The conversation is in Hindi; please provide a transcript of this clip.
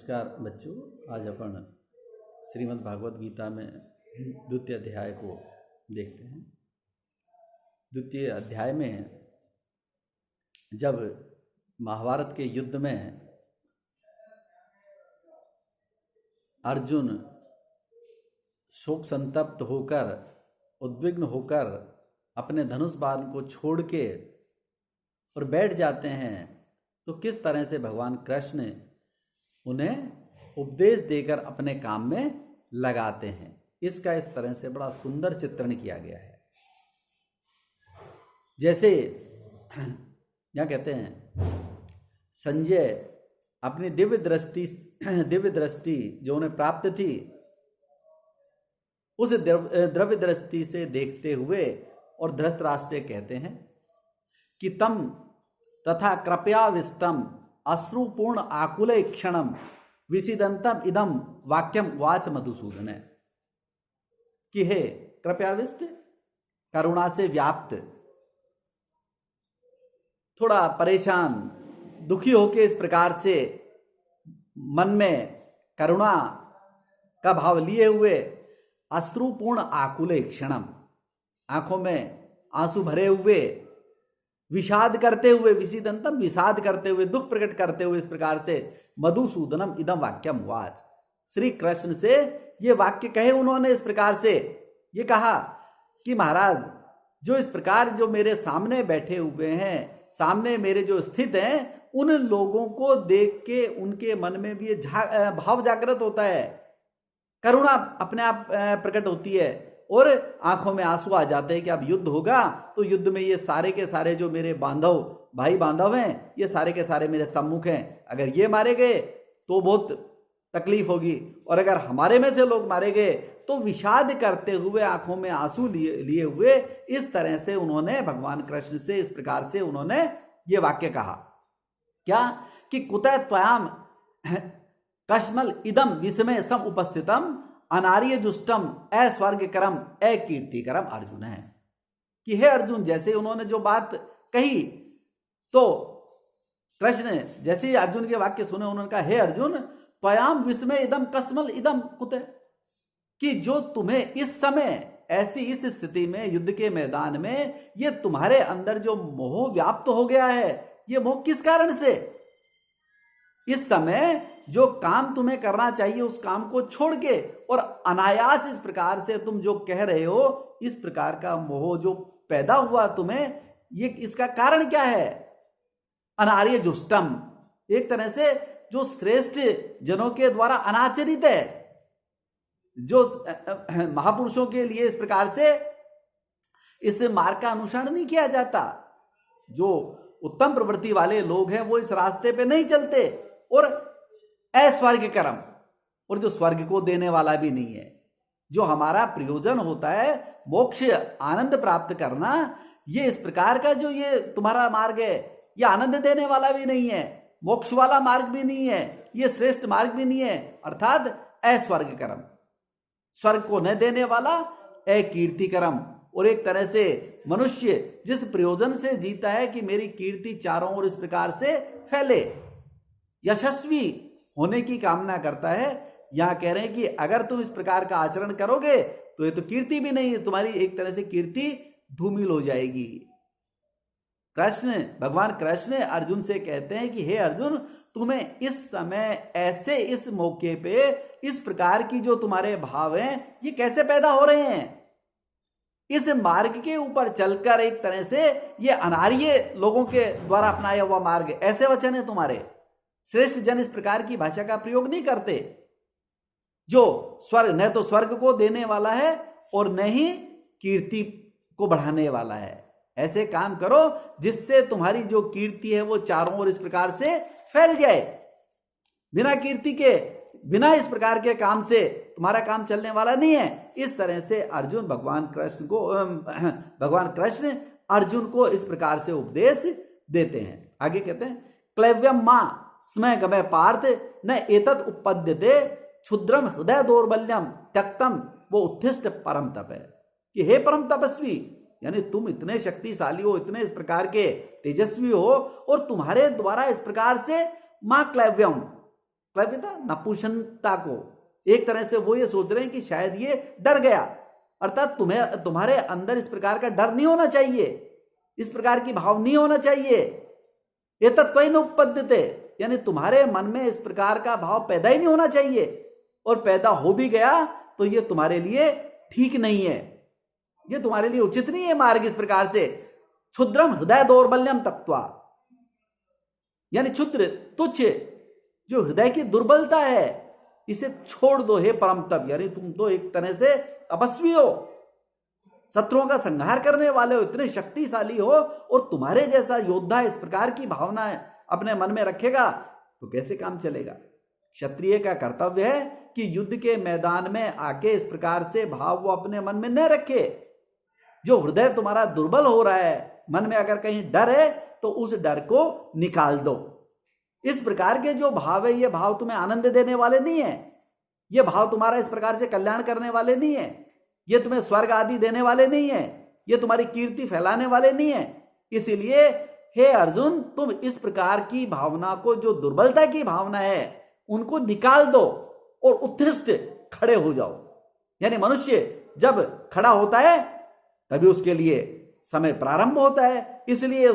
नमस्कार बच्चों। आज अपन श्रीमद् भागवत गीता में द्वितीय अध्याय को देखते हैं। द्वितीय अध्याय में जब महाभारत के युद्ध में अर्जुन शोक संतप्त होकर उद्विग्न होकर अपने धनुष बाण को छोड़ के और बैठ जाते हैं, तो किस तरह से भगवान कृष्ण उन्हें उपदेश देकर अपने काम में लगाते हैं, इसका इस तरह से बड़ा सुंदर चित्रण किया गया है। जैसे क्या कहते हैं, संजय अपनी दिव्य दृष्टि जो उन्हें प्राप्त थी, उस द्रव्य दृष्टि से देखते हुए और धृतराष्ट्र से कहते हैं कि तम तथा कृपया विस्तम अश्रुपूर्ण आकुल क्षणम विसिदंतम इदम वाक्यम वाच मधुसूदन, कि हे कृपयाविष्ट, करुणा से व्याप्त, थोड़ा परेशान दुखी होके इस प्रकार से मन में करुणा का भाव लिए हुए अश्रुपूर्ण आकुल क्षणम, आंखों में आंसू भरे हुए, विषाद करते हुए, विषिदंतम विषाद करते हुए, दुख प्रकट करते हुए, इस प्रकार से मधुसूदनम इदम वाक्यम वाच, श्री कृष्ण से ये वाक्य कहे उन्होंने। इस प्रकार से ये कहा कि महाराज, जो इस प्रकार जो मेरे सामने बैठे हुए हैं, सामने मेरे जो स्थित हैं, उन लोगों को देख के उनके मन में भी ये भाव जागृत होता है, करुणा अपने आप प्रकट होती है और आंखों में आंसू आ जाते हैं कि अब युद्ध होगा, तो युद्ध में ये सारे के सारे जो मेरे भाई बांधव हैं, ये सारे के सारे मेरे सम्मुख हैं, अगर ये मारे गए तो बहुत तकलीफ होगी, और अगर हमारे में से लोग मारे गए तो विषाद करते हुए, आंखों में आंसू लिए हुए, इस तरह से उन्होंने भगवान कृष्ण से इस प्रकार से उन्होंने ये वाक्य कहा। क्या कि कुतः त्वयाम कश्मल इदम विस्मय सम उपस्थितम अनार्य जुष्टम अस्वर्गकरम अकीर्तिकरम अर्जुन है, कि हे अर्जुन, जैसे उन्होंने जो बात कही, तो कृष्ण जैसे ही अर्जुन के वाक्य सुने, उन्होंने कहा, हे अर्जुन, त्वयाम विस्मय इदम कस्मल इदम कुत, कि जो तुम्हें इस समय ऐसी इस स्थिति में युद्ध के मैदान में ये तुम्हारे अंदर जो मोह व्याप्त हो गया है, ये मोह किस कारण से? इस समय जो काम तुम्हें करना चाहिए उस काम को छोड़ के और अनायास इस प्रकार से तुम जो कह रहे हो, इस प्रकार का मोह जो पैदा हुआ तुम्हें, ये इसका कारण क्या है? अनार्य जुष्टम, एक तरह से जो श्रेष्ठ जनों के द्वारा अनाचरित है, जो महापुरुषों के लिए इस प्रकार से इस मार्ग का अनुसरण नहीं किया जाता। जो उत्तम प्रवृत्ति वाले लोग हैं वो इस रास्ते पे नहीं चलते, और अस्वर्ग कर्म, और जो स्वर्ग को देने वाला भी नहीं है, जो हमारा प्रयोजन होता है मोक्ष आनंद प्राप्त करना, ये इस प्रकार का जो ये तुम्हारा मार्ग है, ये आनंद देने वाला भी नहीं है, मोक्ष वाला मार्ग भी नहीं है, ये श्रेष्ठ मार्ग भी नहीं है, अर्थात अस्वर्ग कर्म, स्वर्ग को न देने वाला अकीर्ति कर्म। और एक तरह से मनुष्य जिस प्रयोजन से जीता है कि मेरी कीर्ति चारों ओर इस प्रकार से फैले, यशस्वी होने की कामना करता है, यहां कह रहे हैं कि अगर तुम इस प्रकार का आचरण करोगे तो ये तो कीर्ति भी नहीं है, तुम्हारी एक तरह से कीर्ति धूमिल हो जाएगी। भगवान कृष्ण अर्जुन से कहते हैं कि हे अर्जुन, तुम्हें इस समय ऐसे इस मौके पे इस प्रकार की जो तुम्हारे भाव हैं, ये कैसे पैदा हो रहे हैं? इस मार्ग के ऊपर चलकर एक तरह से ये अनार्य लोगों के द्वारा अपनाया हुआ मार्ग, ऐसे वचन है तुम्हारे। श्रेष्ठ जन इस प्रकार की भाषा का प्रयोग नहीं करते, जो स्वर्ग न तो स्वर्ग को देने वाला है और न ही कीर्ति को बढ़ाने वाला है। ऐसे काम करो जिससे तुम्हारी जो कीर्ति है वो चारों ओर इस प्रकार से फैल जाए। बिना कीर्ति के, बिना इस प्रकार के काम से तुम्हारा काम चलने वाला नहीं है। इस तरह से अर्जुन भगवान कृष्ण अर्जुन को इस प्रकार से उपदेश देते हैं। आगे कहते हैं, क्लैव्यम मां स्मय गमय पार्थ न एतत् उपपद्यते क्षुद्रम हृदय दौर्बल्यम त्यक्तम वो उत्थिष्ट परम तप है, कि हे परम तपस्वी, यानी तुम इतने शक्तिशाली हो, इतने इस प्रकार के तेजस्वी हो, और तुम्हारे द्वारा इस प्रकार से मां क्लैव्यम, क्लैप्यता, नपुंसकता को। एक तरह से वो ये सोच रहे हैं कि शायद ये डर गया, अर्थात तुम्हारे अंदर इस प्रकार का डर नहीं होना चाहिए, इस प्रकार की भाव नहीं होना चाहिए। ये तत्व उपपद्यते, यानी तुम्हारे मन में इस प्रकार का भाव पैदा ही नहीं होना चाहिए, और पैदा हो भी गया तो ये तुम्हारे लिए ठीक नहीं है, ये तुम्हारे लिए उचित नहीं है मार्ग। इस प्रकार से क्षुद्रम हृदय दौर्बल्यम तत्वा, यानी क्षुद्र तुच्छ जो हृदय की दुर्बलता है इसे छोड़ दो हे परम तप, यानी तुम तो एक तरह से तपस्वी हो, शत्रुओं का संहार करने वाले हो, इतने शक्तिशाली हो, और तुम्हारे जैसा योद्धा इस प्रकार की भावना अपने मन में रखेगा तो कैसे काम चलेगा। क्षत्रिय का कर्तव्य है कि युद्ध के मैदान में आके इस प्रकार से भाव वो अपने मन में न रखे। जो हृदय तुम्हारा दुर्बल हो रहा है, मन में अगर कहीं डर है तो उस डर को निकाल दो। इस प्रकार के जो भाव है, ये भाव तुम्हें आनंद देने वाले नहीं है, ये भाव तुम्हारा इस प्रकार से कल्याण करने वाले नहीं है, ये तुम्हें स्वर्ग आदि देने वाले नहीं है, ये तुम्हारी कीर्ति फैलाने वाले नहीं है। इसीलिए हे अर्जुन, तुम इस प्रकार की भावना को, जो दुर्बलता की भावना है, उनको निकाल दो और उत्कृष्ट खड़े हो जाओ। यानी मनुष्य जब खड़ा होता है तभी उसके लिए समय प्रारंभ होता है, इसलिए